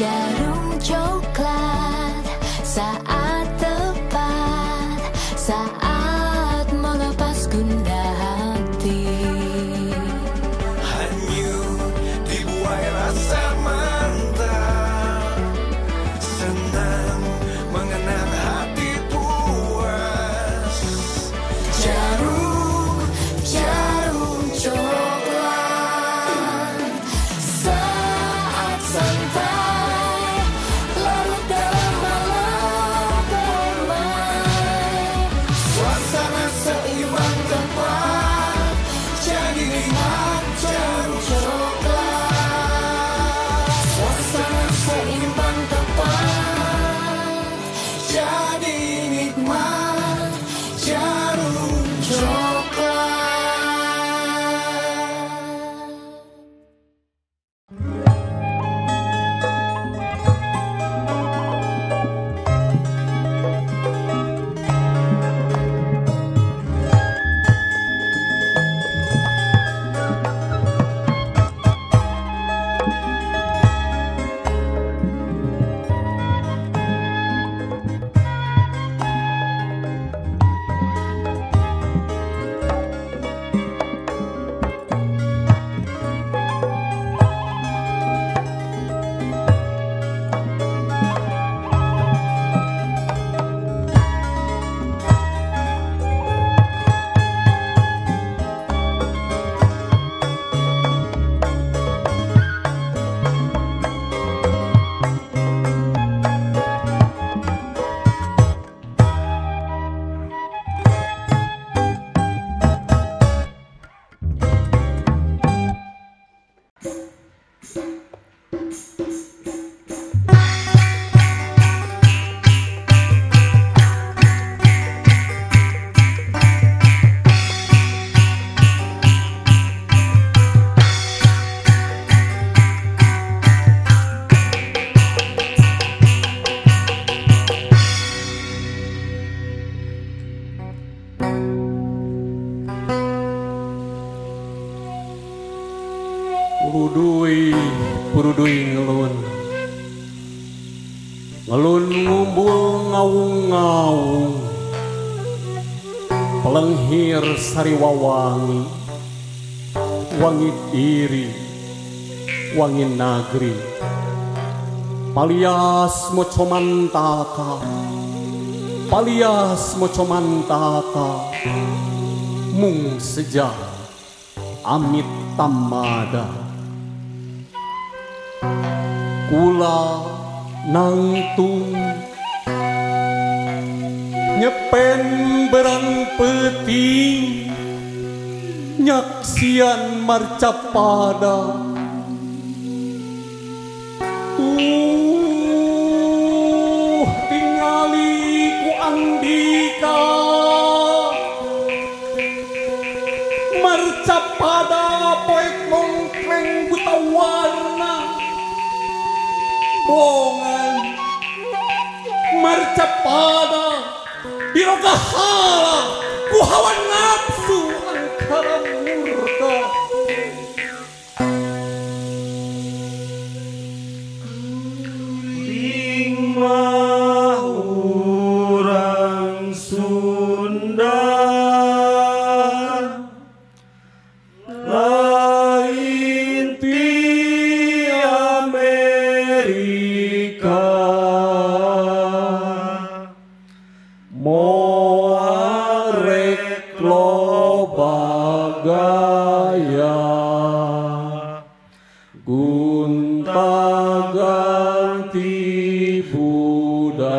jarum coklat saat tepat, saat melepas gundah hati. Hanyut dibuai rasa mantap, senang mengenang hati puas. Jarum coklat saat santai larut dalam malam damai. Suasana seimbang tepat, jadi nikmat jarum Coklat, suasana seimbang tepat, jadi nikmat jarum coklat. Purudui ngelun ngumbul ngawung-ngawung, pelenghir sariwawangi, wangi diri, wangi nagri, palias mocomantaka, mung sejak amit tamada. Kula nangtung nyepen berang peti, nyaksian marcapada. Tingali ku andika marcapada poek mongkleng buta warna bongan marcapada birogahala ku hawa nafsu angkara murka. Tingmah urang Sunda lain ti Amerika, moarek loba gaya gunta ganti budaya.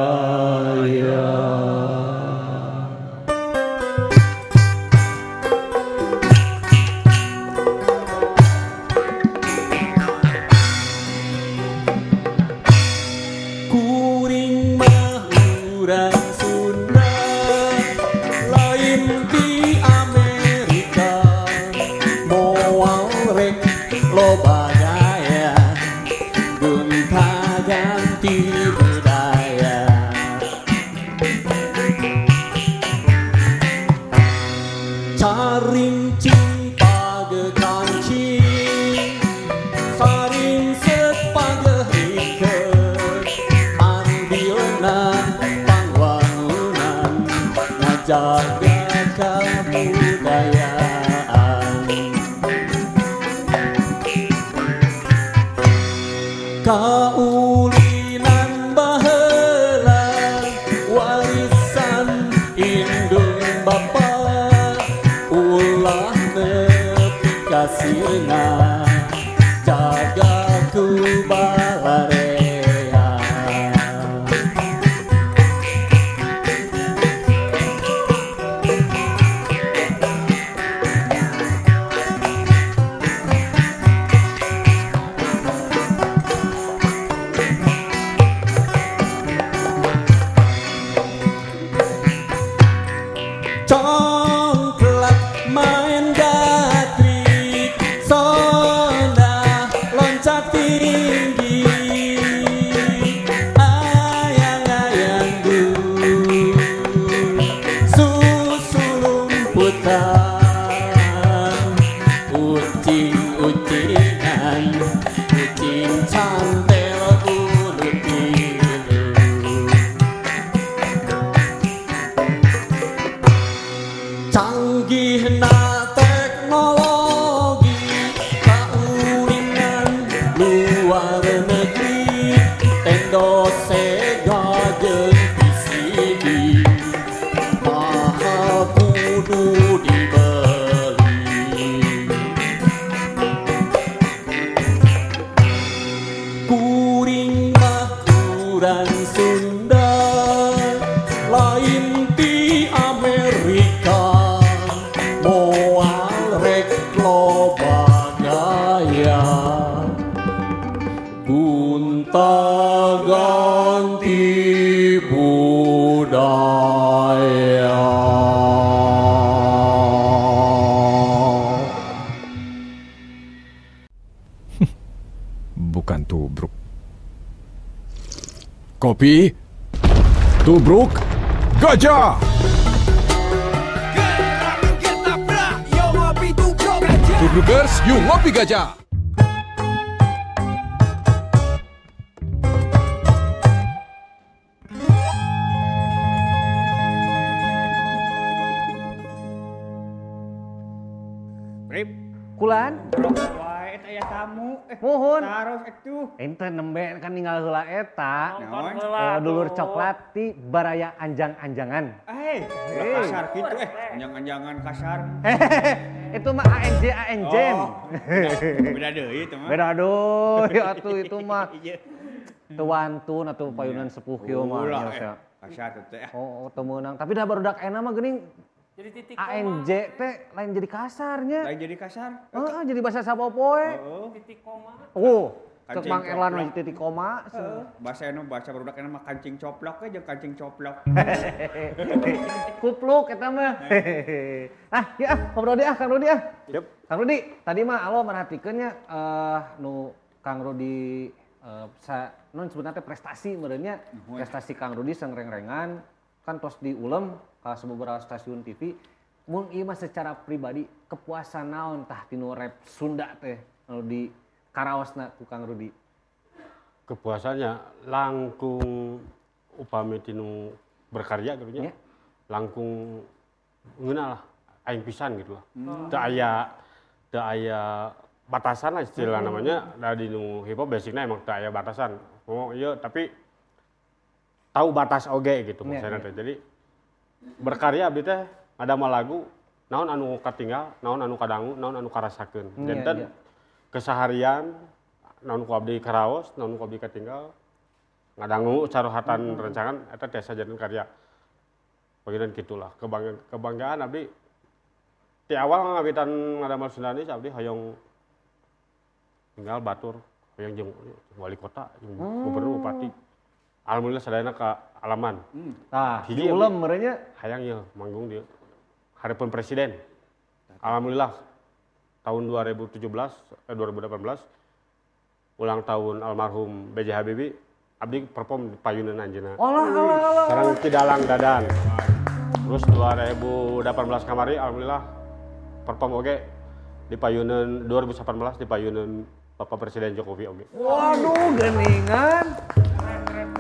Kuring mah urang Sunda lain di Amerika, moal rek loba gaya Kaulinan baheula warisan indung bapa ulah nepi ka sirna jaga ku balarea. Congklak main gatrik sonda loncat tinggi ayang-ayang dulu susulung putar ucing-ucingan ucing cantel ulu tilu canggihna teknologi kaulinan luar negeri tendo Sega jeung VCD mahal kudu dibeli kuring mah kurang Sunda lain di Amerika moal rek loba gaya gonta-ganti budaya. Bukan tubruk. Kopi, tubruk, gajah. Tubrukers, yuk ngopi gajah. Rip, Kulan, wae eta aya tamu. mohon. Taros atuh. Ente nembe kan ninggal heula eta. Naon? Dulur coklat ti baraya anjang-anjangan. Kasar gitu anjang-anjangan kasar. Itu mah ANJ ANJ. Beda deui itu mah. Beda aduh, atuh itu mah Iya. teu wantun atuh payunan sepuh kieu mah. Ulah, nya, kasar tuh teh. Oh, teu meunang. Tapi dah barudak ena mah geuning Jadi titik ANJ teh lain jadi kasarnya. Lain jadi kasar. Heeh, jadi bahasa sapopoe. titik koma. Oh, cek Kancing Mang Erlan coplok. mah titik koma. Bahasa barudak mah kancing coplok we jeung kancing coplok. Kupluk eta mah. Ya ngobrol dia Kang Rudi ah. Yep. Kang Rudi, tadi mah alo merhatikeun nya nu Kang Rudi non sebenarnya prestasi meureunnya prestasi Kang Rudi sengreng-rengan kan tos diulem ka beberapa stasiun TV. Mun ieu mah secara pribadi kepuasan naon tah tinu rap Sunda teh anu di karaosna ku Kang Rudi? Kepuasannya langkung upami tinu berkarya gitu nya. Ya. Langkung ngeunah lah aing pisan gitu lah. Teu aya batasan lah istilah namanya. Da dinu hip hop basicnya emang teu aya batasan. Oh iya tapi tahu batas oge gitu maksudnya teh. Jadi berkarya abdi teh ada mah lagu naon anu katinggal, naon anu kadangu, naon anu karasakeun. Denten keseharian naon ku abdi karaos, naon ku abdi katinggal ngadangu carohatan rencangan eta tiasa jadi karya. Bagian gitulah kebanggaan abdi ti awal ngawitan ngadamel Sundanis abdi hoyong tinggal batur hoyong jeung wali kota jeung gubernur bupati. Alhamdulillah sadayana ka alaman. Tah, Hiji diulem meureunnya. Hayang ieu manggung di Hareupeun Presiden. Alhamdulillah tahun 2018 ulang tahun almarhum B.J. Habibie abdi perform di payunan anjeunna. Olah. Sareng Tidalang Dadan. Terus 2018 kamari alhamdulillah perform oge di payunan 2018 di payunan Bapak Presiden Jokowi oge. Waduh, geuningan.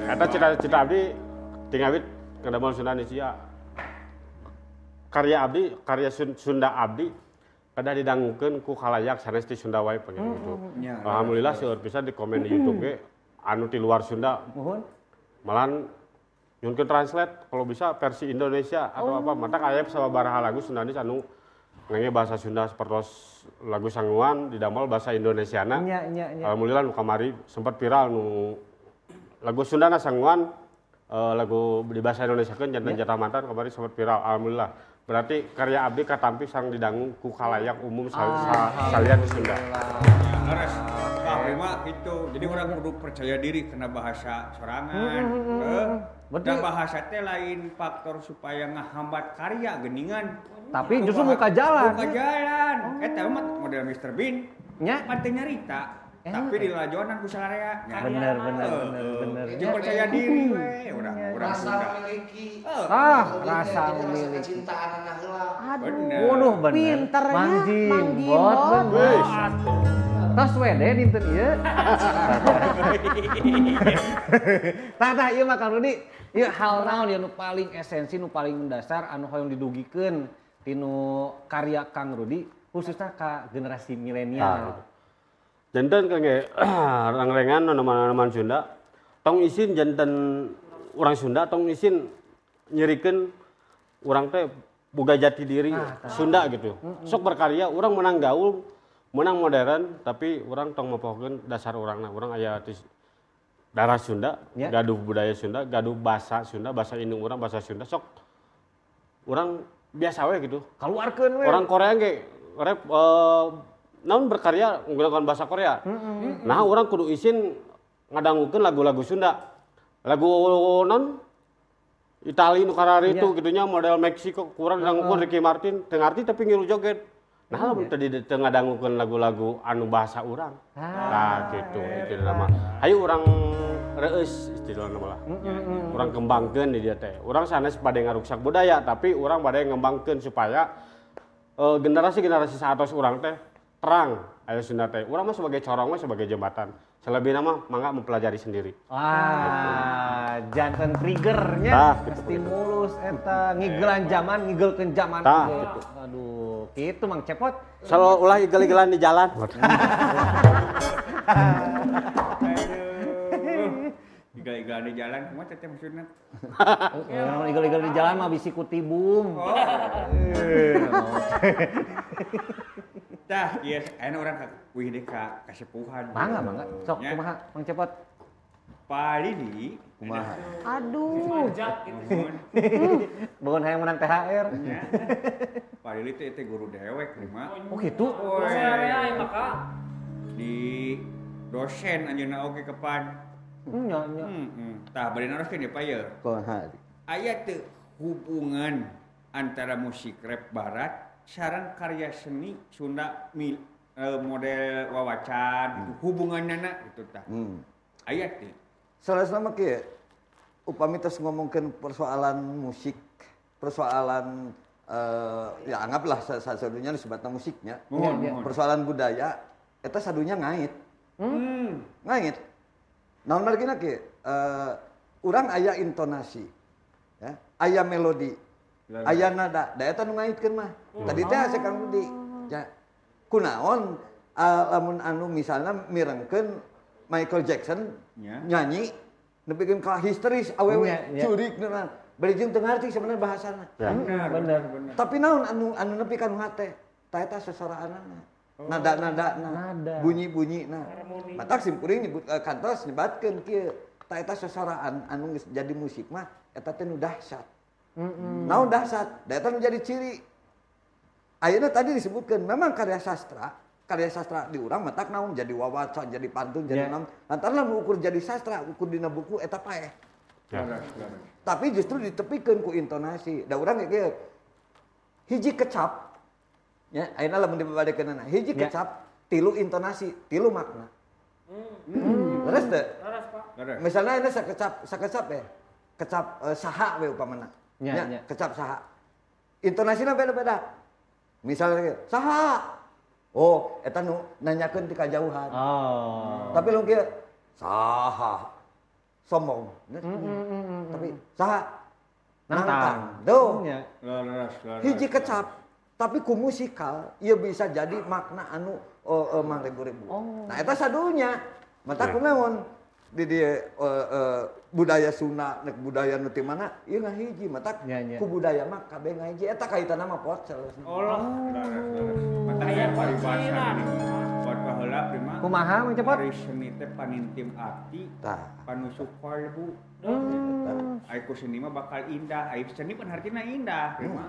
Eta cita-cita abdi tingawit ngadameul Sunda Indonesia. Karya abdi, karya Sunda abdi kada didangukeun ku khalayak sanes ti Sunda wae pengen gitu. Alhamdulillah seueur pisan di komen di YouTube ge anu di luar Sunda Muhun. malahan nyunkeun translate kalau bisa versi Indonesia atau apa mata aya sababaraha lagu Sundanis anu ngenge bahasa Sunda seperti lagu Sanguan didamel bahasa Indonesiana. Nya. Alhamdulillah nu kamari sempat viral nu lagu Sundana Sanguan lagu di bahasa Indonesia kan jantan jatah mantan kemarin sempat viral. Alhamdulillah. Berarti karya abdi katampi sang didangu ku khalayak umum salian di Sunda. Laras, prima itu. Jadi orang kudu percaya diri kena bahasa sorangan. Dan bahasa teh lain faktor supaya ngahambat karya geningan. Tapi justru muka jalan. Muka jalan. Eta mah model Mr. Bean. Nya. Pante nyarita. Tapi di lajonan ku salarea. Bener. Itu percaya diri we urang Sunda. Rasa memiliki. Kecintaan anak heula. Bener. Waduh bener. Pinternya Mang Mang Jimbot Jimbot. bener. Tos wede dinten ieu. Tah ieu mah Kang Rudi, ieu hal naon ya nu paling esensi nu paling mendasar anu hoyong didugikeun tinu karya Kang Rudi khususnya ka generasi milenial. Jantan kenge rangrengan nama Sunda tong isin jantan orang Sunda tong isin nyerikeun urang teh boga jati diri Sunda gitu. Sok berkarya urang menang gaul, menang modern tapi urang tong mempohokeun dasar urangna. Urang aya di darah Sunda, gaduh budaya Sunda, gaduh bahasa Sunda, bahasa indung urang bahasa Sunda sok urang biasa we gitu. Kaluarkeun we. Orang Korea ge rap naon berkarya menggunakan bahasa Korea. Nah, orang kudu izin ngadangukeun lagu-lagu Sunda. Lagu naon Itali nu karari itu gitunya model Meksiko kurang dangukeun Ricky Martin, teu ngarti tapi ngilu joget. Nah, tadi teu ngadangukeun lagu-lagu anu bahasa urang. Nah, gitu itu nama. Hayu urang reueus istilahna mah. Urang kembangkeun di dieu teh. Urang sanes bade ngaruksak budaya, tapi urang bade ngembangkeun supaya generasi-generasi satos urang teh terang aya Sunda teh. Urang mah sebagai corong mah sebagai jembatan. Selebihna mah mangga mempelajari sendiri. Wah, jantan triggernya stimulus eta ngigelan zaman, ngigeleun zaman. Gitu. Aduh, kitu Mang Cepot. Selalu ulah igel-igelan di jalan. Igel-igelan di jalan, kumaha teh maksudna? Kalau igel-igel di jalan mah bisi kutibung. Tah, iya, aya urang wih deh ka kasepuhan. Mangga. Sok kumaha Mang Cepot? Palidi Kumaha? Aduh. Manjak gitu. Bangun hayang menang THR. Palidi teh guru dewek lima. Oh gitu? Saya yang maka Di dosen anjeunna oge kepan. Nya. Tah bari naroskeun ya Pak ya. Aya teu hubungan antara musik rap barat sareng karya seni Sunda model wawacan gitu hubunganna gitu tah. Aya teh. Salasna mah kieu upami tos ngomongkeun persoalan musik, persoalan ya anggaplah sadunya disebutna musiknya. Persoalan budaya eta sadunya ngait. Ngait. Naon margina kieu urang aya intonasi. Ya, aya melodi. Aya nada, da eta nu ngaitkeun mah. Tadi teh asa Kang Rudi. Ya. Kunaon lamun anu misalna mirengkeun Michael Jackson nyanyi nepikeun ka histeris awewe curik neunan. Bari jeung teu ngarti sebenarnya bahasana. Bener. Tapi naon anu nepi ka nu hate? Ta eta sasaraanana. Nada-nadana, bunyi-bunyina. Matak simkuring nyebut kantos nyebatkeun kieu. Ta eta sasaraan anu geus jadi musik mah eta teh nu dahsyat. Naon dahsyat, da eta nu jadi ciri. Ayeuna tadi disebutkeun memang karya sastra di urang matak naon jadi wawacan, jadi pantun, jadi naon. Lantaran lamun ukur jadi sastra, ukur dina buku eta paeh. Tapi justru ditepikeun ku intonasi. Da urang ge hiji kecap. Ya, ayeuna lamun dibabadekeunana, hiji kecap, tilu intonasi, tilu makna. Leres teu? Laras Pak. Misalnya ini sakecap ya, kecap saha we upamana. Ya, kecap saha. Intonasina beda-beda. Misalnya saha. Oh, eta nu nanyakeun ti kajauhan. Tapi lu kieu saha. Sombong. Tapi saha. Nantang. Tuh. Hiji kecap. Tapi ku musikal ieu bisa jadi makna anu mangribu-ribu. Nah eta sadunya. Mata kunaon? di dia budaya Sunda nek budaya nu ti mana ieu ngahiji mata ku budaya mah kabeh ngahiji eta kaitanna mah pocel. Allah. Mata aya paribasa buat baheula prima. Kumaha Mang Cepot? Ari seni teh panintim ati, panusuk kalbu. Ai ku seni mah bakal indah, ai seni pan hartina indah prima.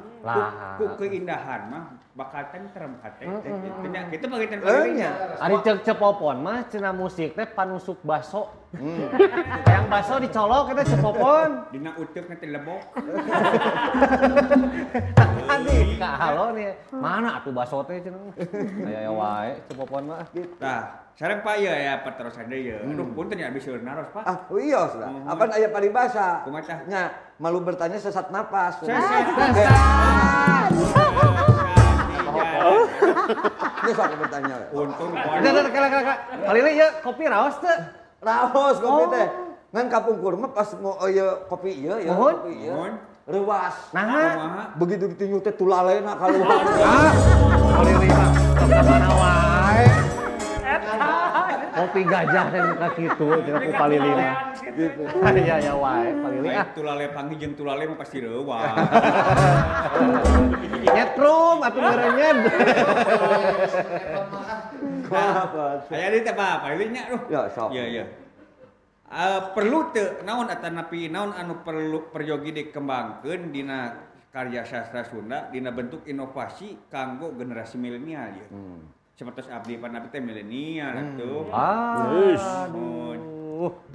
Ku keindahan mah bakal tentrem hate teh. Nya kitu bagian palingnya. Ari ceuk cepopon mah cenah musik teh panusuk baso. Yang baso dicolok eta cepopon. Dina uteuk nanti lebok. Tadi ka halo nih. Mana atuh baso teh cenah. Aya wae cepopon mah. Tah, sareng Pak ya paterosan deui ya. Aduh punten ya bisa naros Pak. Ah, iya sudah. Apaan aya paribasa? Kumaha? Nya, malu bertanya sesat napas. Ini sok bertanya. Untung Kala. Palili ieu kopi raos teu? Raos kopi teh. Ngan kapungkur mah pas kopi ieu ya. Kopi ieu. Reuas. Nah, begitu ditinju teh tulalena kaluar. palili mah mana wae. Kopi gajah teh muka kitu cenah ku palili mah. Gitu. Ya wae palili ah. Tulale panggih jeung tulale mah pasti reuas. Nyetrum atuh ngarannya. Aya di teh Pak, palilinya duh. Ya, sok. Iya. Perlu teu naon atanapi naon anu perlu peryogi dikembangkeun dina karya sastra Sunda dina bentuk inovasi kanggo generasi milenial ya. Seperti abdi panapi teh milenial atuh.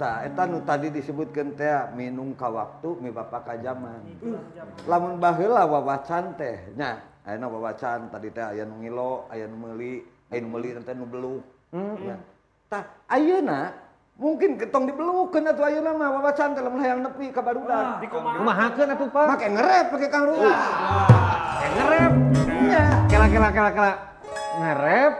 Tah eta nu tadi disebutkeun teh minung ka waktu mi bapa ka zaman. Lamun baheula wawacan teh nya ayeuna wawacan tadi teh aya nu ngilo, aya nu meuli, teh nu beluk. Tah ayeuna mungkin ketong dibelukeun atuh ayeuna mah wawacan teh lamun hayang nepi ka barudak. Kumahakeun atuh Pak? Make ngerep pake Kang Ruh. Ngerep. Iya. Kela. Ngerep.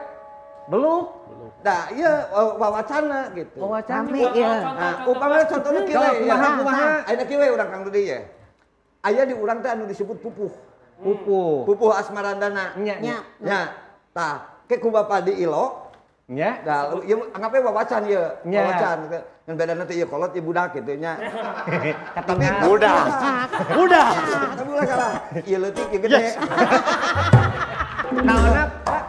Beluk. Dah iya wawacana gitu. Wawacana. Nah, upamana contohna kieu ya. Kumaha? Ayeuna kieu we urang Kang Rudi ya. Aya di urang teh anu disebut pupuh. Pupuh asmarandana. Nya. Tah, ke ku bapa di Ilo. Nya. Dah, ieu anggape wawacan ieu. Wawacan. Ngan bedana teh ieu kolot ieu budak kitu nya. Tapi budak. Tapi ulah salah. Ieu leutik ieu gede. Naonna Pak?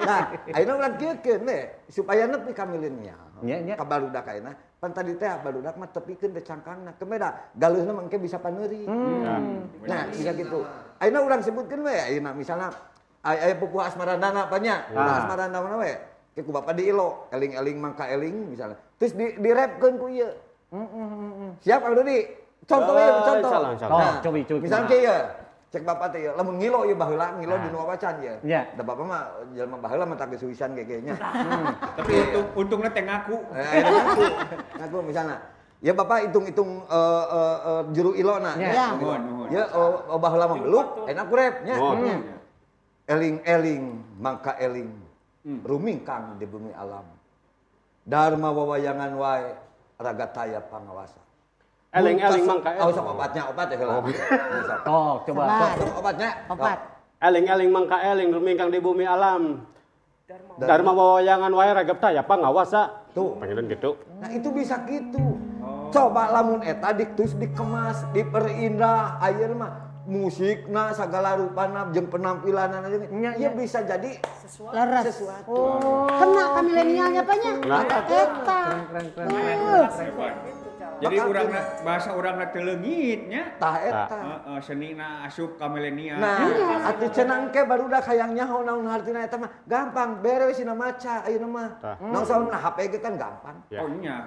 Nah, ayeuna urang kieukeun we supaya nepi ka milenial. Nya. Ka barudak ayeuna. Pan tadi teh barudak mah tepikeun teh cangkangna. Kemeda galeuhna mangke bisa paneuri. Nah, siga kitu. Ayeuna urang sebutkeun we ayeuna misalna aya pupuh asmarandana apa nya? Asmarandana mana we? Ke ku bapa di Ilo, eling-eling mangka eling misalnya. Terus direpkeun ku ieu. Siap Kang Rudi? Contoh. Nah, cobi. Misalnya kieu cek bapak teh lamun ngilo ieu baheula ngilo di nu wawacan ye. Da bapak mah jelema baheula mah tak gesuisan gegenya. Tapi untungna teh ngaku. Ngaku misalna. Ya bapak hitung-hitung juru ilona. Nuhun. Ya baheula mah beluk enak kurep nya. Eling-eling mangka eling. Rumingkang di bumi alam. Dharma wawayangan wae ragataya pangawasa. Eling-eling mangka eling. Sok opat ya heula. Coba. Obatnya. Eling-eling mangka eling rumingkang di bumi alam. Dharma wawayangan wae ragaptaya pangawasa. Tuh, panggilin gitu. Nah, itu bisa gitu. Coba lamun eta dikemas, diperindah ayeuna mah musikna sagala rupana jeung penampilanna ieu bisa jadi sesuatu. Kena ka milenialnya apanya? Eta. Jadi bahasa urangna teu leungit nya. Tah eta. Senina asup ka milenial. Nah, atuh cenah engke barudak hayang nyaho naon artina eta mah gampang beres sina maca ayeuna mah. Naon sauna HP ge kan gampang. Oh nya.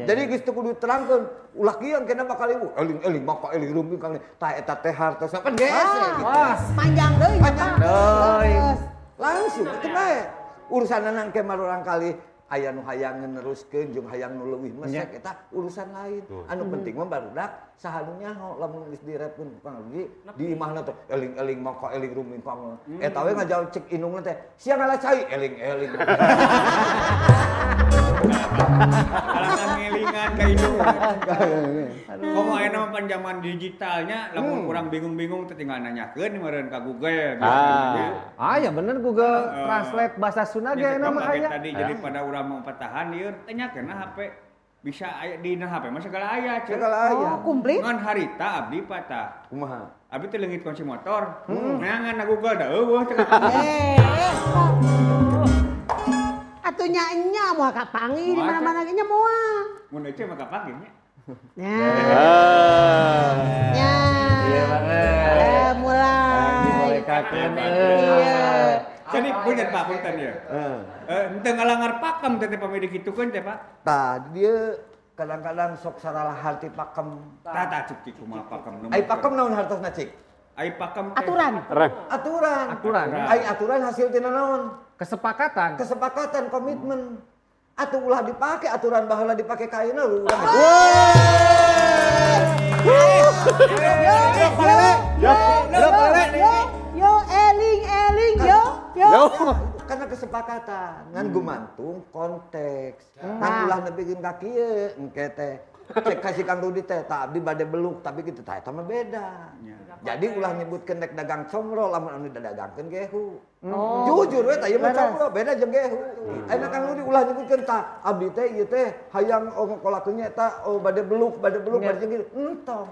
Jadi geus teu kudu terangkeun ulah kieu kena bakal ibu eling maka eling rumping kang tah eta teh hartos kan geus gitu. Wah, panjang deui. Langsung teu bae. Urusanna engke marurang kali aya nu hayang neruskeun jeung hayang nu leuwih mesek eta urusan lain. Anu penting mah barudak saha nu nyaho lamun geus direpkeun Kang Rudi di imahna teh eling-eling maka eling rumping kang. Eta we ngajaw cek indungna teh sia ngalah cai eling-eling. Alang ngelingan ka indung. Komo aya nama panjaman digitalnya lamun urang bingung-bingung teh tinggal nanyakeun meureun ka Google. Ya bener Google Translate bahasa Sunda ge nama aya. Tadi jadi pada urang mau patahan ieu tanyakeun HP bisa aya di HP mah segala aya. Segala aya. Komplit. Ngan harita abdi patah. Kumaha? Abdi teh leungit kunci motor. Neangan na Google da eueuh cek. Atunya enya moal kapangi di mana-mana ge nya moal. Mun ece mah kapake nya. Ya. Iya banget. Mulai. Dimulekakeun Iya. Jadi punten Pak punten ya. Henteu ngalangar pakem teh pamede kitukeun teh Pak. Tah dia kadang-kadang sok saralah harti pakem. Tah cik kumaha pakem. Ai pakem naon hartosna cik? Ai pakem Aturan. Aturan. Ai aturan hasil tina naon? Kesepakatan, komitmen. Atuh ulah dipake aturan baheula dipake ka ayeuna urang. Yo eling yo. Karena kesepakatan ngan gumantung konteks. Ngan ulah nepikeun ka kieu engke teh. Cek kasih Kang Rudi teh tak abdi bade beluk tapi kitu tah eta mah beda. Jadi ulah nyebutkeun dek dagang comro lamun anu dadagangkeun gehu. Jujur we tah ieu mah comro beda jeung gehu. Ayeuna Kang Rudi ulah nyebutkeun tah abdi teh ieu teh hayang ngolakeun nya eta bade beluk bade jeung kitu. Entong.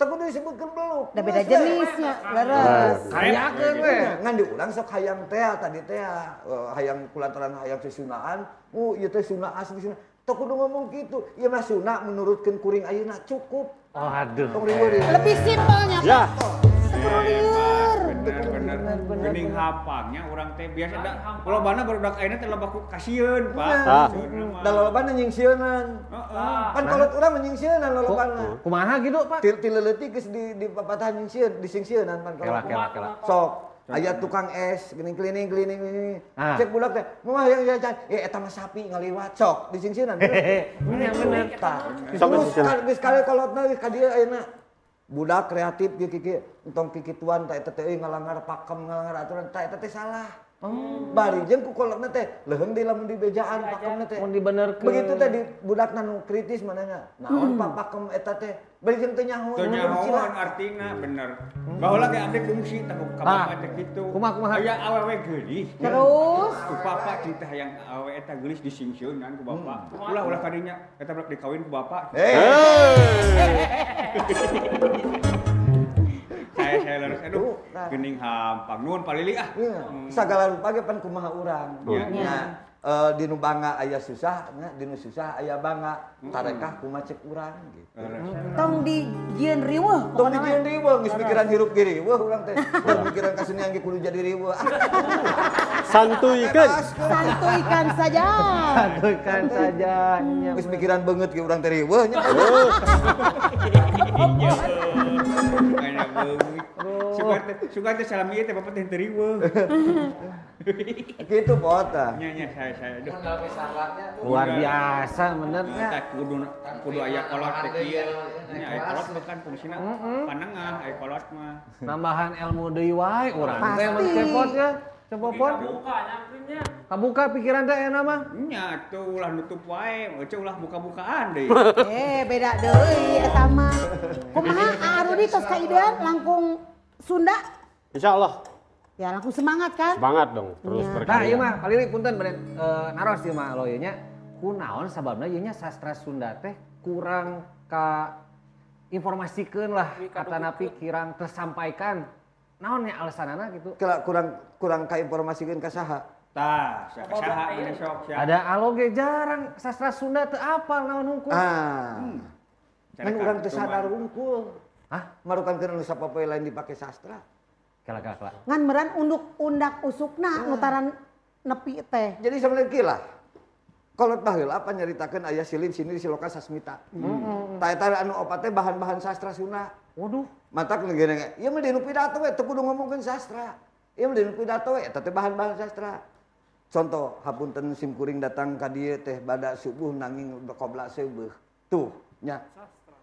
Teu kudu disebutkeun beluk. Da beda jenisnya, leres. Hayakeun we. Ngan di urang sok hayang teh tadi teh hayang kulantaran hayang sesunaan. Ieu teh sunah asli sunah. Teu kudu ngomong gitu. Ieu mah sunah menurutkeun kuring ayeuna cukup. Oh aduh. Lebih simpelnya Ya. Bener. Geuning hapangnya urang teh biasa da lobana barudak ayeuna teh loba kasieun Pak. Da lolobana nyingsieunan. Kan kolot urang nyingsieunan lolobana. Kumaha gitu Pak? Ti leuleut geus di papatahan nyingsieun, disingsieunan pan kolot. Kela. Sok aya tukang es geuning klining. Cek budak teh, moal yang jajan. Eta mah sapi ngaliwat sok disingsieunan. Bener. Terus geus kali kolotna ka dieu ayeuna. Budak kreatif dia kiki entong kikituan tak eta teh ngalangar pakem ngalangar aturan tak eta teh salah. Bari jeung ku kolotna teh leuheung di lamun di bejaan pakemna teh. Mun dibenerkeun. Begitu teh di budakna nu kritis manehna. Naon Pak pakem eta teh? Bari jeung teu nyaho. Teu nyahoan artina bener. Baheula ge abdi fungsi teh ka bapak teh kitu. Kumaha? Aya awewe geulis. Terus Ku papa cinta hayang awewe eta geulis disingsieunan ku bapak. Ulah kadinya eta berak dikawin ku bapak. Saya leres aduh geuning hampang nuhun palili ah. Sagala rupa ge pan kumaha urang. Di nu bangga aya susah, di nu susah aya bangga. Tarekah kumaha cek urang gitu. tong dijieun riweuh. Tong dijieun riweuh geus mikiran hirup ge riweuh urang teh. Mikiran kasenian ge kudu jadi riweuh. Santuikeun. Santuikan saja. Santuikan saja. Geus mikiran beungeut ge urang teh riweuh nya. Kayaknya beungeut. Sugan teh salami teh bapak teh teu riweuh. Kitu pota. Nya saya aduh. Luar biasa benernya. Tah kudu aya kolot teh kieu. Nya aya kolot bukan fungsina panengah aya kolot mah. Nambahan ilmu deui wae urang teh mun cepot ya. Cepopon. Kabuka pikiran teh enak mah. Nya tuh ulah nutup wae, eueuh ulah buka-bukaan deui. Beda deui eta mah. Kumaha Arudi tos kaidean langkung Sunda? Insyaallah. Ya langsung semangat kan? Semangat dong, terus Nah, berkarya. ieu mah palili punten beren naros ieu mah lo ieu nya. Kunaon sababna ieu nya sastra Sunda teh kurang ka informasikeun lah katana pikiran tersampaikan. Naon nya alasanana gitu? Kurang ka informasikeun ka saha? Tah, saha bener sok sia. Ada aloge jarang sastra Sunda teu apal naon hungkul. Kan urang teu sadar hungkul. Marukankeun anu sapopoe lain dipake sastra. Kela. Ngan meran undak usukna nutaran nepi teh. Jadi sebenarnya kilah. Kolot baheula apa nyaritakeun aya silin sini siloka sasmita. Tah eta anu opat teh bahan-bahan sastra Sunda. Waduh, Matak ngene ieu mah dinu pidato we teu kudu ngomongkeun sastra. Ieu mah dinu pidato we eta teh bahan-bahan sastra. Contoh, hapunten simkuring datang ka dieu teh bada subuh nanging qobla seubeuk. Tuh, nya.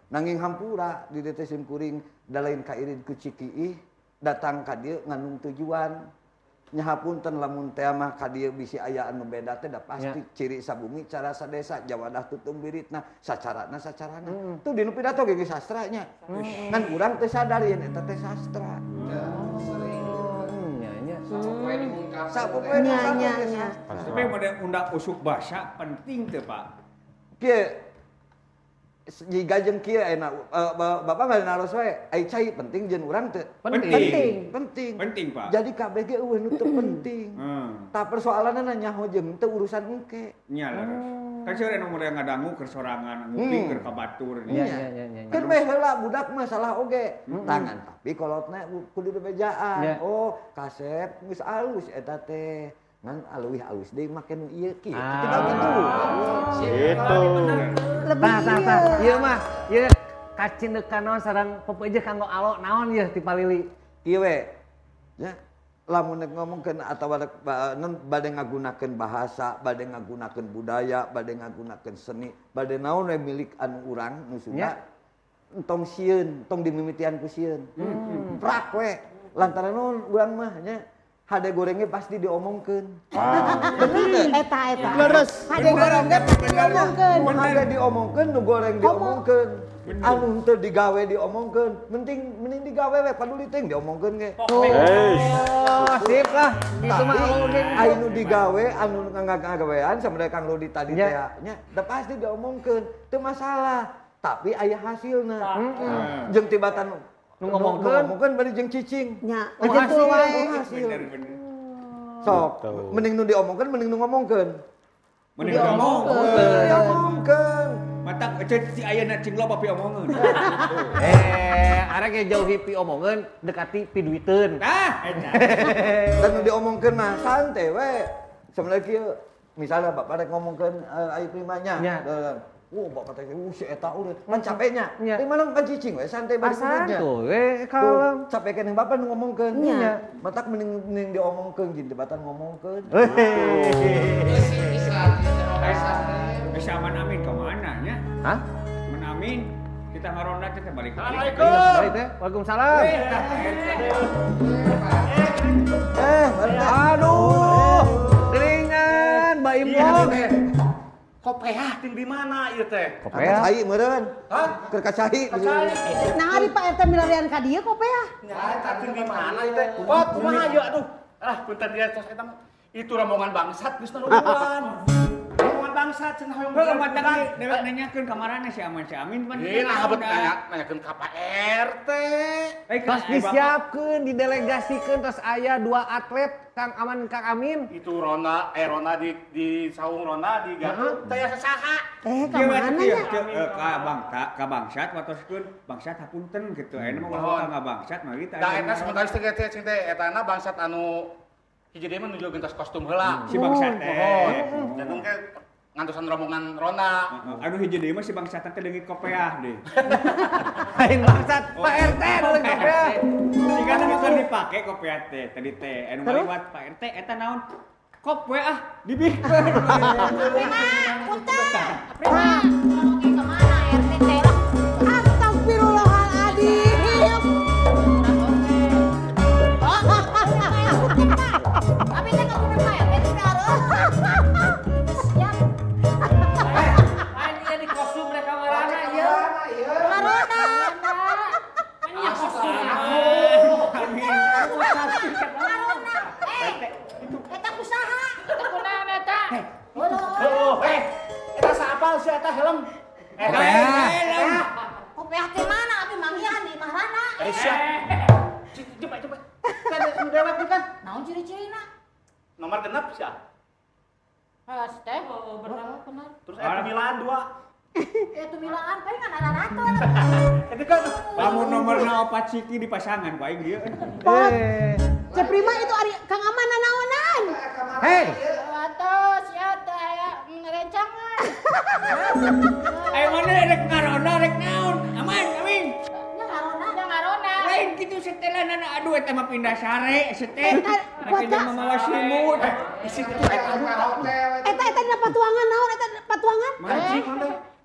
Nanging hampura di dieu teh simkuring da lain kairid ku cikiih datang ka dieu ngandung tujuan. nya hapunten lamun teh mah ka dieu bisi aya anu beda teh da pasti ciri sabumi cara sadesa jawadah tutung biritna sacarana tuh dinu pidato ge sastranya ngan urang teu sadar yen eta teh sastra Nya. Tapi model undang usuk bahasa penting teu Pak. Kieu jika jeung kieu ayeuna Bapak ngade naros wae ai cai penting jeung urang teu? Penting Pak. Jadi kabeh ge eueuh nu teu penting. Tah persoalanna nyaho jeung teu urusan engke. Nya laras. Kan seueur anu model ngadangu keur sorangan, nguping keur ka batur. Iya. Keur meh heula budak mah salah oge. Tangan tapi kolotna kudu dibejaan. Oh, kasep geus alus eta teh. Ngan alus deui make nu ieu kieu. Tinggal gitu. Gitu. Tah. Ieu mah ieu kacindekan naon sareng peupeujeuh kanggo alo naon ieu ti palili. Ieu we. Ya. Lamun ngomongkeun atawa bade ngagunakeun bahasa, bade ngagunakeun budaya, bade ngagunakeun seni, bade naon we milik anu urang nu Sunda. Entong sieun, entong dimimitian ku sieun. Prak we. Lantaran naon urang mah nya hade gorengnya pasti diomongkeun. Bener eta. Leres. Hade gorengnya pasti diomongkeun. Hade diomongkeun, nu goreng diomongkeun. Anu teu digawe diomongkeun. Mending digawe we paduli teh diomongkeun ge. Sip lah. Itu mah anu digawe, anu ngagawean samade Kang Lodi tadi teh nya da pasti diomongkeun. Teu masalah. Tapi aya hasilna. Jeung tibatan nu ngomongkeun bari jeung cicing. Nya, hasil wae. Bener. Sok, mending nu diomongkeun mending nu ngomongkeun. Mending diomongkeun. Diomongkeun. Matak si ayeuna cing loba pi omongeun. Arek ge jauhi pi omongeun, dekati pi duiteun. Eta. Dan nu diomongkeun mah santai we. Samana kieu misalnya Bapak rek ngomongkeun Ayu Primanya. Bapak teh si eta urang man capeknya. Teh mana kan cicing we santai bari benernya. Santai kalem. Capek keneh Bapak nu ngomongkeun. Matak mending diomongkeun jeung debatan ngomongkeun. Bisa aman amin ke mana nya? Hah? Menamin kita ngaronda teh balik. Waalaikumsalam. Aduh. Deringan Mbak Imong. Kopeah ting di mana ieu teh? Kopeah cai meureun. Hah? Keur ka cai. Nah ari Pak RT milarian ka dieu kopeah. Nya eta ting di mana ieu teh? Pot kumaha ieu aduh. Punten dia tos eta itu rombongan bangsat geus nungguan. Rombongan bangsat cenah hoyong. Heuh mata dewek nanyakeun ka marana si Amin pan. Nah habet nanyakeun ka Pak RT. Tos disiapkeun, didelegasikan, tos aya 2 atlet Kang Aman Kang Amin. Itu Rona di saung Rona di Garut teh sasaha. Kemana ya? Ka bangsat watoskeun bangsat hapunten gitu. Ayeuna mah ka bangsat mah kita. Da eta sementara teh cing teh eta na bangsat anu hiji deui mah nuju gentos kostum heula. Si bangsat teh. Jantung ke ngantosan rombongan Rona. Anu hiji deui mah si bangsat teh leungit kopeah deui. Lain bangsat, Pak RT leungit kopeah. Sigana bukan dipake kopeah teh tadi teh. Anu lewat Pak RT eta naon? Kopeah dibikeun. Punten. Ngomongin ke mana RT teh lah. Astagfirullahaladzim. Tapi teh kamu udah Pak RT udah harus. Siap. Main dia di kostum mereka marana ieu. Marana. Ini kostum aku. Eta kusaha? Eta kunaon eta? Eta saapal si eta helm. Kopeah teh mana? Abi manggihan di Mahrana. Coba. Kan dewek kan. Naon ciri-cirina? Nomor genep sia. Has teh. Benar. Terus eta milaan 2. Itu milaan paling kan ada rato. Jadi kan Lamun nomorna 4 siki di pasangan paling dieu. Ceprima itu ari Kang Aman naonan. Hei. Atos ya teh aya ngerencangan. Ayo mana rek ngaronda rek naon? Aman, Amin. Nya ngarona. Lain kitu setelan aduh eta mah pindah sare seteh. Rek jeung mamawa simut. isi itu eta hotel. Eta dina patuangan naon eta patuangan?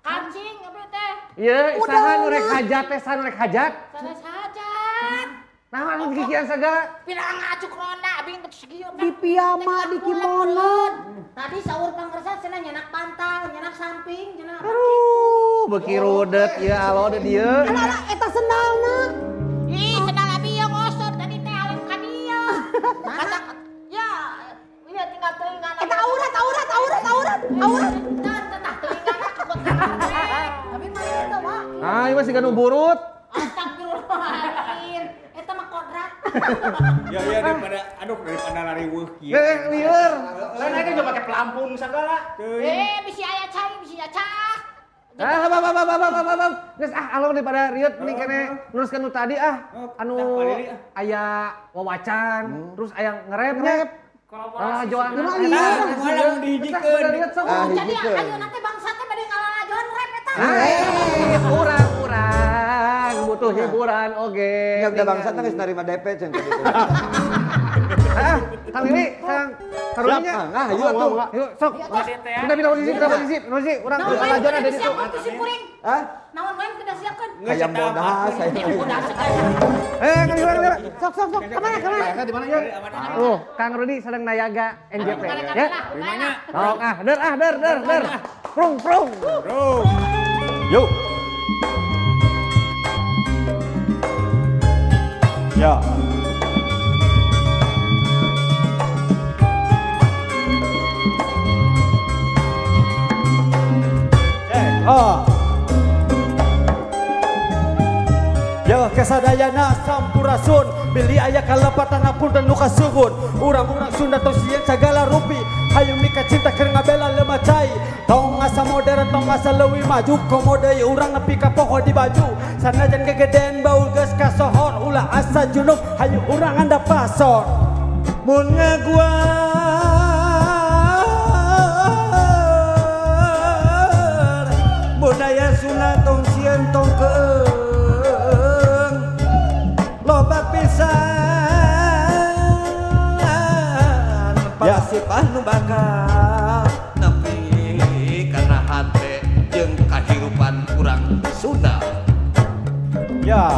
Kancing abi teh. Ieu saha nu rek hajat teh, saha nu rek hajat? Sanes hajat. Nah, anu kikian sagala. Pirang ngacuk ronda abing teu segieu. Di piyama di kimono. Tadi saur pangkersa cenah nyenak pantal, nyenak samping, nyenak. Aduh, beki rudet ieu alo da dieu. Ala eta sendalna. Ih, sendal abi yang ngosot tadi teh alem ka dieu. Kata ya, ieu tinggal telinga. Eta aurat. Tah telinga akut. Tapi mah itu, Mak. Ah, ieu masih ganu burut. Astagfirullahaladzim. Eta mah kodrat. Ya daripada lari weuh kieu. Lieur. Lain aja juga pakai pelampung segala. Bisi aya cai, bisi aya cah. Geus alo daripada riut nih kene nuruskeun nu tadi anu aya wawacan, terus aya ngerep. Ngalajoan. Malah dihijikeun. Jadi ayeuna teh bangsa teh bade ngalajoan rep eta. Urang butuh hiburan oge. Nya udah bangsa teh geus narima DP cenah kitu. Kang Lili, Kang karunya. Nah, ayo atuh. Yuk, sok. Kita posisi, urang ngalajoan ada di situ. Hah? Naon main kedah siapkeun? Hayam bodas saya. Kang Lila. Sok. Kemana? Di mana yuk? Kang Rudi sedang nayaga NJP ya. Di mana? Sok der. Prung. Yuk. Ya. Ya kasadayana sampurasun beli aya kalepatan punten nu kasugun urang-urang Sunda tos sieun sagala rupi hayang nikah cinta keur ngabela lemacai tong asa modern tong asa leuwih maju komo deui urang nepi ka poho di baju sanajan gegedean baul geus kasohor ulah asa junub hayu urang anda pasor mun ngaguar budaya Sunda tong sieun tong keung loba pisan pasipah nu bakal nepi kana hate jeung kahirupan urang Sunda ya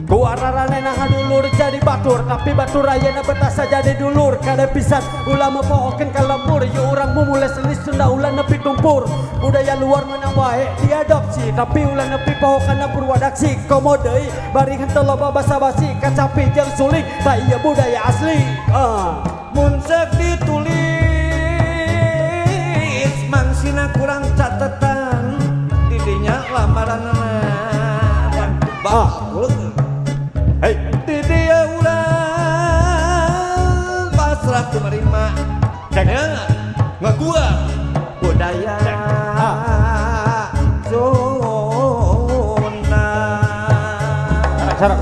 ku araranena hadulur jadi batur tapi batur ayeuna betasa jadi dulur kada pisan ulah mepohokeun ka lembur ieu urang mumule seni Sunda ulah nepi tumpur budaya luar meunang wae diadopsi tapi ulah nepi pohokana purwadaksi komo deui bari henteu loba basa-basi kacapi jeung suling tah ieu budaya asli mun ceuk ditulis mangsina kurang catetan di dinya lamaranna hey, di dia urang pasrah tu menerima ngagua budaya Sunda. Sarap.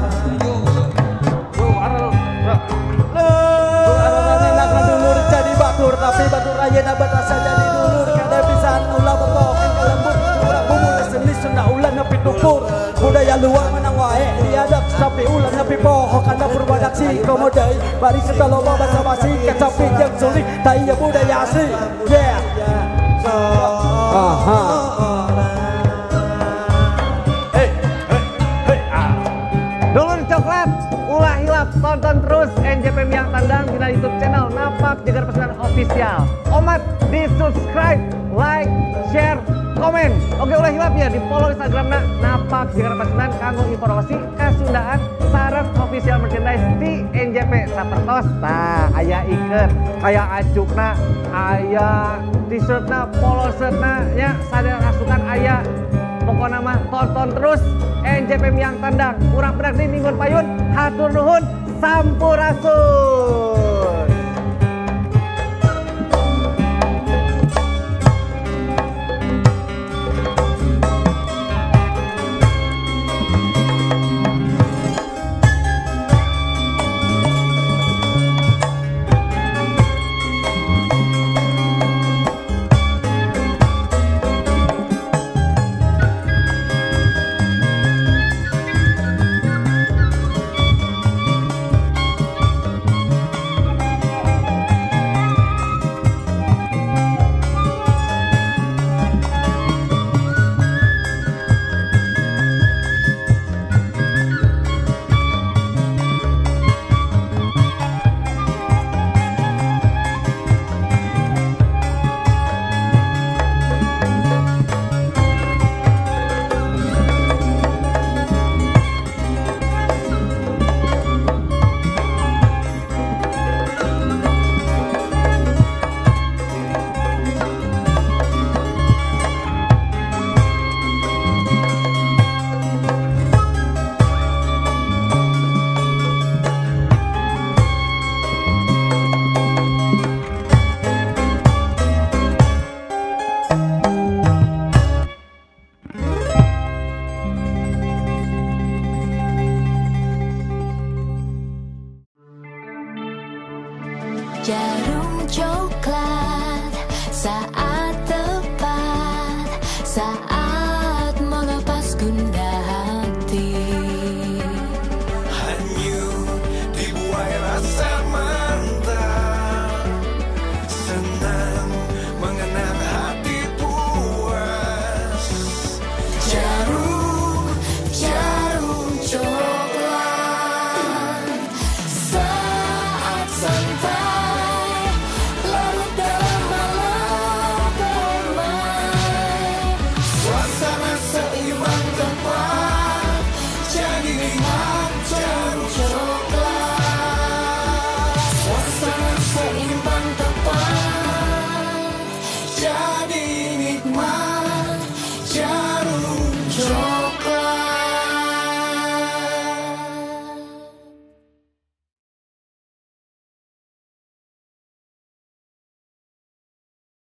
Dulur jadi batur tapi batur ayeuna batasa jadi dulur kada pisan ulah bokokeun ka lembur urang bumbu seni Sunda ulah nepi tukur budaya luar menang wae diadap tapi ulah nepi poho kana purwadaksi komo deui bari serta loba basa-basi kacapi jeung suling tah ieu budaya asli yeah Dulur coklat ulah hilap tonton terus NJP Miang Tandang di YouTube channel Napak Jegar Pesanan Official. Omat di subscribe, like, share, komen. Oke ulah hilap ya di follow Instagramna Napak Jegar Pesanan kanggo informasi kasundaan sareng official merchandise di NJP sapertos. Tah aya iket, aya acukna, aya t-shirtna, polo shirtna nya sadar asukan aya. Pokoknya mah tonton terus NJP Miang Tandang. Urang pedak di Minggun Payun, hatur nuhun, sampurasun.